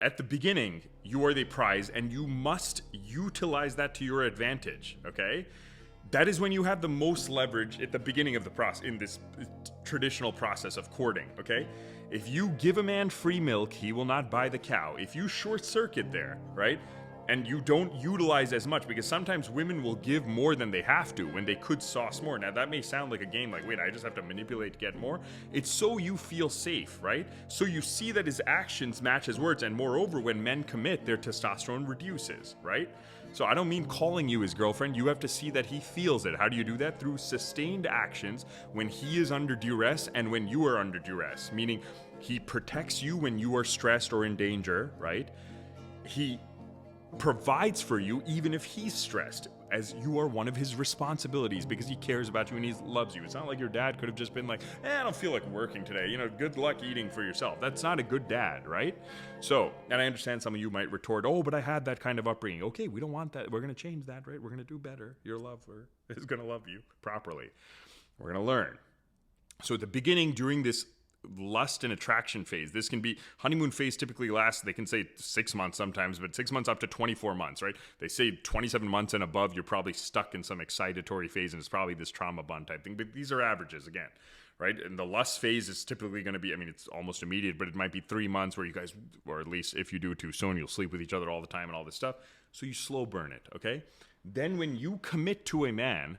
at the beginning, you are the prize and you must utilize that to your advantage, okay? That is when you have the most leverage at the beginning of the process, in this traditional process of courting, okay? If you give a man free milk, he will not buy the cow. If you short circuit there, right? And you don't utilize as much, because sometimes women will give more than they have to when they could sauce more. Now that may sound like a game, like, wait, I just have to manipulate to get more. It's so you feel safe, right? So you see that his actions match his words, and moreover, when men commit, their testosterone reduces, right? So I don't mean calling you his girlfriend. You have to see that he feels it. How do you do that? Through sustained actions when he is under duress and when you are under duress, meaning he protects you when you are stressed or in danger, right? He provides for you even if he's stressed, as you are one of his responsibilities, because he cares about you and he loves you. It's not like your dad could have just been like, I don't feel like working today, good luck eating for yourself. That's not a good dad, right? So, and I understand some of you might retort, oh, but I had that kind of upbringing. Okay, we don't want that. We're going to change that, right? We're going to do better. Your lover is going to love you properly. We're going to learn. So at the beginning, during this lust and attraction phase, this can be, honeymoon phase typically lasts, they can say 6 months sometimes, but 6 months up to 24 months, right? They say 27 months and above, you're probably stuck in some excitatory phase, and it's probably this trauma bond type thing, but these are averages again, right? And the lust phase is typically going to be, it's almost immediate, but it might be 3 months where you guys, or at least if you do it too soon, you'll sleep with each other all the time and all this stuff. So you slow burn it, okay? Then when you commit to a man,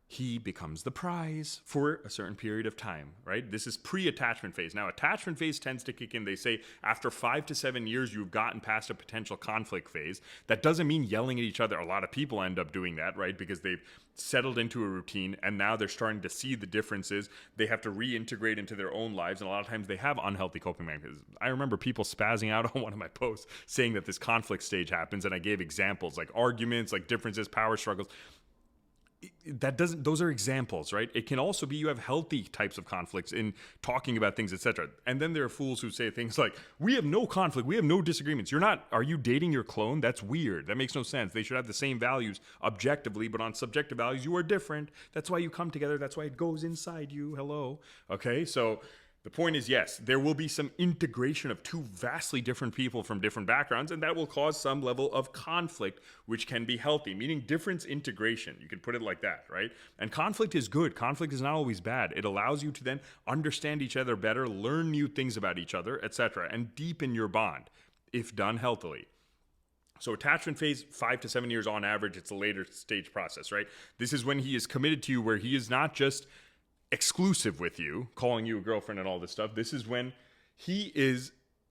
he becomes the prize for a certain period of time, right? This is pre-attachment phase. Now, attachment phase tends to kick in, they say, after 5 to 7 years, you've gotten past a potential conflict phase. That doesn't mean yelling at each other. A lot of people end up doing that, right? Because they've settled into a routine, and now they're starting to see the differences. They have to reintegrate into their own lives, and a lot of times they have unhealthy coping mechanisms. I remember people spazzing out on one of my posts saying that this conflict stage happens, and I gave examples like arguments, like differences, power struggles. Those are examples, right? It can also be you have healthy types of conflicts in talking about things, etc. And then there are fools who say things like, we have no conflict, we have no disagreements. Are you dating your clone? That's weird. That makes no sense. They should have the same values objectively, but on subjective values, you are different. That's why you come together. That's why it goes inside you. Hello. Okay, so the point is, yes, there will be some integration of two vastly different people from different backgrounds, and that will cause some level of conflict, which can be healthy, meaning difference integration. You can put it like that, right? And conflict is good. Conflict is not always bad. It allows you to then understand each other better, learn new things about each other, etc., and deepen your bond, if done healthily. So attachment phase, 5 to 7 years on average, it's a later stage process, right? This is when he is committed to you, where he is not just exclusive with you, calling you a girlfriend and all this stuff. This is when he is